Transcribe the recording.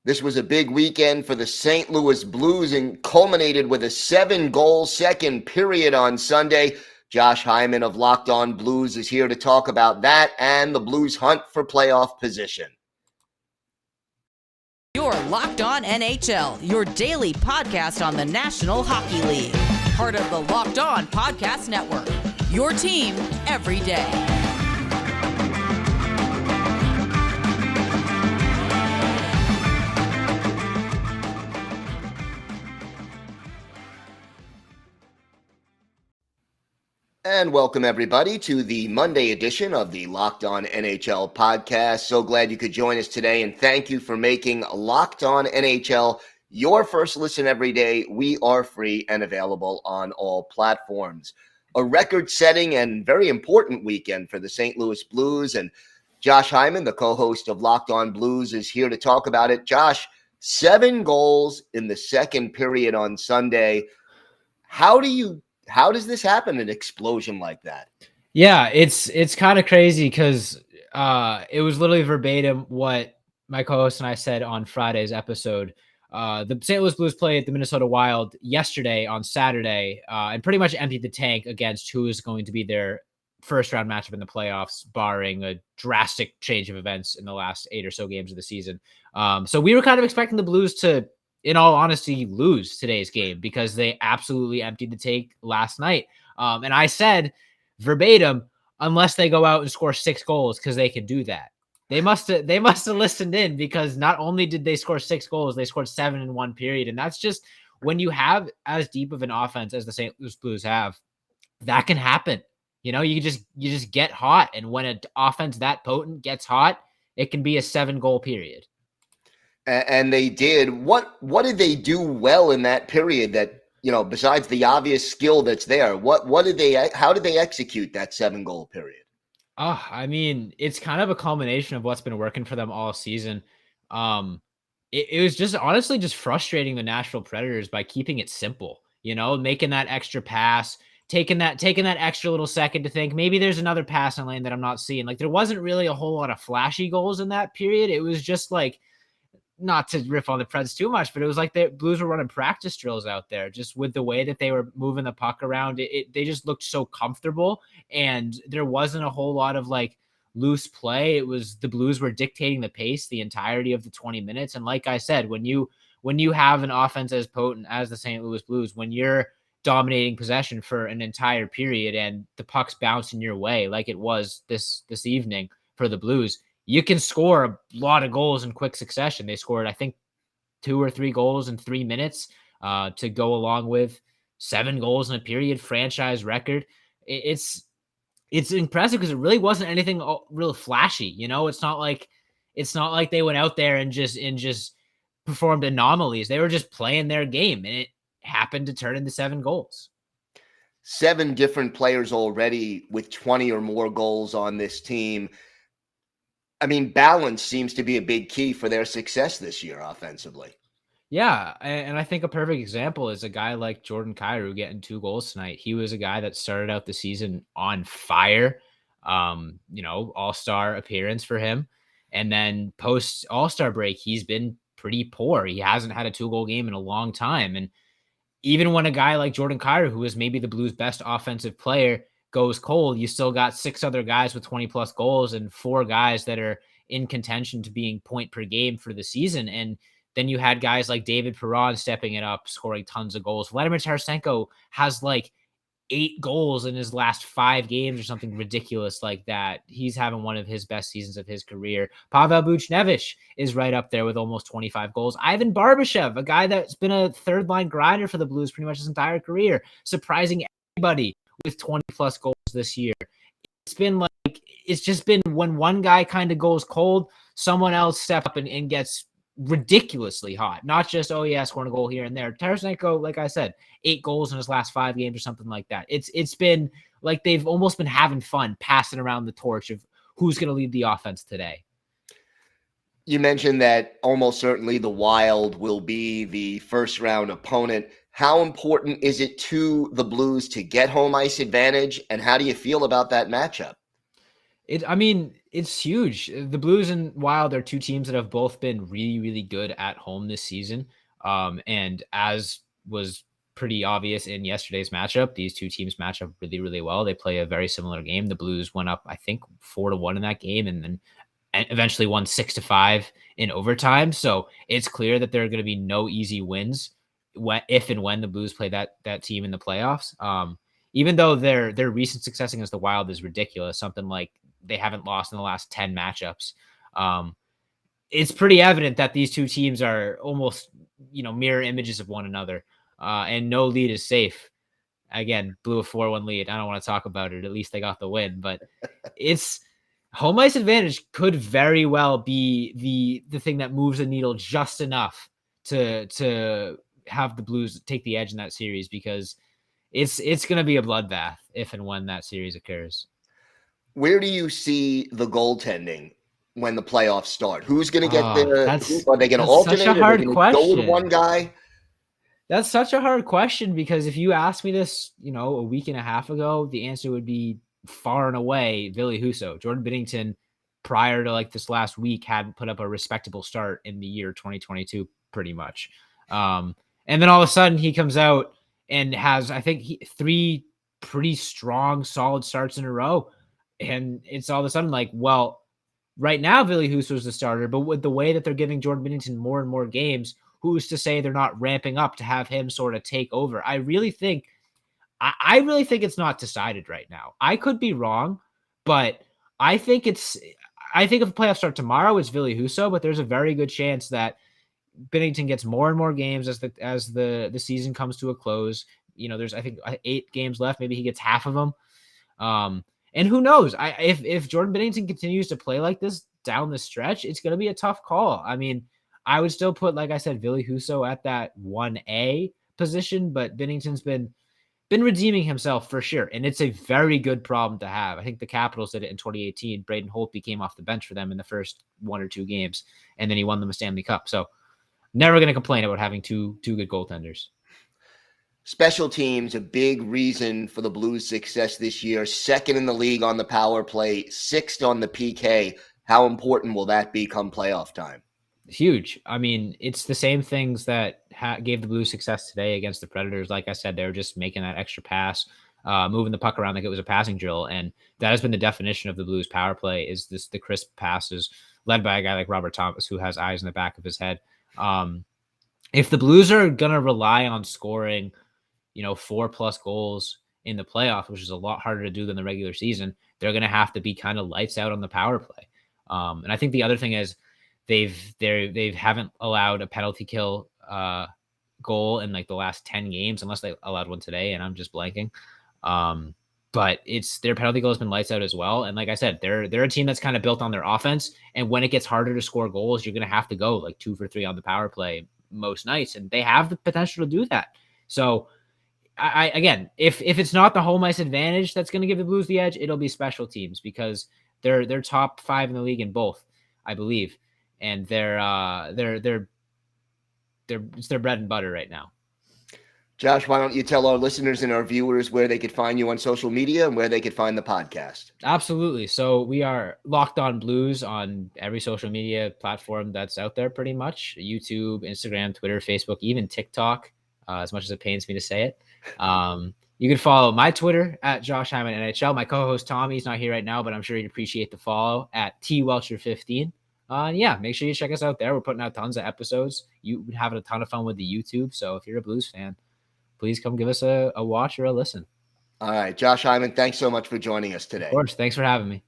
This was a big weekend for the St. Louis Blues and culminated with a 7-goal second period on Sunday. Josh Hyman of Locked On Blues is here to talk about that and the Blues' hunt for playoff position. You're Locked On NHL, your daily podcast on the National Hockey League. Part of the Locked On Podcast Network, your team every day. And welcome, everybody, to the Monday edition of the Locked On NHL podcast. So glad you could join us today, and thank you for making Locked On NHL your first listen every day. We are free and available on all platforms. A record-setting and very important weekend for the St. Louis Blues, and Josh Hyman, the co-host of Locked On Blues, is here to talk about it. Josh, 7 goals in the second period on Sunday. How does this happen, an explosion like that? Yeah, it's kind of crazy because it was literally verbatim what my co-host and I said on Friday's episode. The St. Louis Blues played the Minnesota Wild yesterday on Saturday and pretty much emptied the tank against who is going to be their first-round matchup in the playoffs, barring a drastic change of events in the last 8 or so games of the season. So we were kind of expecting the Blues to, in all honesty, lose today's game because they absolutely emptied the tank last night. And I said verbatim, unless they go out and score 6 goals, because they can do that. They must have listened in, because not only did they score 6 goals, they scored 7 in one period. And that's just, when you have as deep of an offense as the St. Louis Blues have, that can happen. You know, you just get hot. And when an offense that potent gets hot, it can be a 7-goal period. And they did. What did they do well in that period that, you know, besides the obvious skill that's there? How did they execute that 7-goal period? I mean, it's kind of a culmination of what's been working for them all season. It was just honestly just frustrating the Nashville Predators by keeping it simple, you know, making that extra pass, taking that extra little second to think maybe there's another pass in lane that I'm not seeing. Like, there wasn't really a whole lot of flashy goals in that period. It was just like, not to riff on the Preds too much, but it was like the Blues were running practice drills out there just with the way that they were moving the puck around. They just looked so comfortable, and there wasn't a whole lot of like loose play. It was the Blues were dictating the pace the entirety of the 20 minutes. And like I said, when you have an offense as potent as the St. Louis Blues, when you're dominating possession for an entire period and the puck's bouncing your way, like it was this evening for the Blues, you can score a lot of goals in quick succession. They scored, I think, 2 or 3 goals in 3 minutes to go along with 7 goals in a period, franchise record. It's impressive because it really wasn't anything real flashy. You know, it's not like they went out there and just performed anomalies. They were just playing their game, and it happened to turn into 7 goals. 7 different players already with 20 or more goals on this team. I mean, balance seems to be a big key for their success this year offensively. Yeah, and I think a perfect example is a guy like Jordan Kyrou getting 2 goals tonight. He was a guy that started out the season on fire. You know, all-star appearance for him. And then post all-star break, he's been pretty poor. He hasn't had a 2-goal game in a long time. And even when a guy like Jordan Kyrou, who is maybe the Blues' best offensive player, goes cold, you still got 6 other guys with 20 plus goals and 4 guys that are in contention to being point per game for the season. And then you had guys like David Perron stepping it up, scoring tons of goals. Vladimir Tarasenko has like 8 goals in his last 5 games or something ridiculous like that. He's having one of his best seasons of his career. Pavel Buchnevich is right up there with almost 25 goals. Ivan Barbashev, a guy that's been a third-line grinder for the Blues pretty much his entire career, surprising everybody with 20 plus goals this year. It's just been when one guy kind of goes cold, someone else steps up and gets ridiculously hot. Not just, oh yeah, scoring a goal here and there. Tarasenko, like I said, 8 goals in his last 5 games or something like that. It's been like they've almost been having fun passing around the torch of who's going to lead the offense today. You mentioned that almost certainly the Wild will be the first round opponent. How important is it to the Blues to get home ice advantage, and how do you feel about that matchup? I mean, It's huge. The Blues and Wild are two teams that have both been really, really good at home this season. And as was pretty obvious in yesterday's matchup, these two teams match up really, really well. They play a very similar game. The Blues went up, I think, 4-1 in that game, and then eventually won 6-5 in overtime. So it's clear that there are going to be no easy wins if and when the Blues play that team in the playoffs. Even though their recent success against the Wild is ridiculous, something like they haven't lost in the last 10 matchups. It's pretty evident that these two teams are almost, mirror images of one another, and no lead is safe. Again, blew a 4-1 lead. I don't want to talk about it. At least they got the win, but it's home ice advantage could very well be the thing that moves the needle just enough to have the Blues take the edge in that series, because it's going to be a bloodbath if and when that series occurs. Where do you see the goaltending when the playoffs start? Who's going to get are they going to alternate? Such a hard question. Go with one guy? That's such a hard question, because if you asked me this, a week and a half ago, the answer would be far and away Ville Husso. Jordan Binnington, prior to like this last week, hadn't put up a respectable start in the year 2022, pretty much. And then all of a sudden he comes out and has, I think, 3 pretty strong, solid starts in a row. And it's all of a sudden like, well, right now, Ville Husso is the starter, but with the way that they're giving Jordan Binnington more and more games, who's to say they're not ramping up to have him sort of take over? I really think it's not decided right now. I could be wrong, but I think if the playoffs start tomorrow, it's Ville Husso, but there's a very good chance that Binnington gets more and more games as the season comes to a close. There's, I think, 8 games left. Maybe he gets half of them. And who knows? If Jordan Binnington continues to play like this down the stretch, it's going to be a tough call. I mean, I would still put, like I said, Ville Husso at that 1A position, but Binnington's been redeeming himself for sure, and it's a very good problem to have. I think the Capitals did it in 2018. Braden Holtby came off the bench for them in the first 1 or 2 games, and then he won them a Stanley Cup. So never going to complain about having two good goaltenders. Special teams, a big reason for the Blues' success this year. 2nd in the league on the power play, 6th on the PK. How important will that be come playoff time? Huge. I mean, it's the same things that gave the Blues success today against the Predators. Like I said, they were just making that extra pass, moving the puck around like it was a passing drill. And that has been the definition of the Blues power play, is the crisp passes led by a guy like Robert Thomas, who has eyes in the back of his head. If the Blues are going to rely on scoring, 4+ goals in the playoff, which is a lot harder to do than the regular season, they're going to have to be kind of lights out on the power play. And I think the other thing is they haven't allowed a penalty kill goal in like the last 10 games, unless they allowed one today, and I'm just blanking. But their penalty goal has been lights out as well. And like I said, they're a team that's kind of built on their offense. And when it gets harder to score goals, you're going to have to go like 2 for 3 on the power play most nights, and they have the potential to do that. So again, if it's not the home ice advantage that's going to give the Blues the edge, it'll be special teams, because they're top 5 in the league in both, I believe, and it's their bread and butter right now. Josh, why don't you tell our listeners and our viewers where they could find you on social media and where they could find the podcast? Absolutely. So we are Locked On Blues on every social media platform that's out there, pretty much. YouTube, Instagram, Twitter, Facebook, even TikTok, as much as it pains me to say it. You can follow my Twitter at Josh Hyman NHL. My co-host Tommy's not here right now, but I'm sure he'd appreciate the follow at TWelcher15. Yeah, make sure you check us out there. We're putting out tons of episodes. You're having a ton of fun with the YouTube. So if you're a Blues fan, please come give us a watch or a listen. All right, Josh Hyman, thanks so much for joining us today. Of course. Thanks for having me.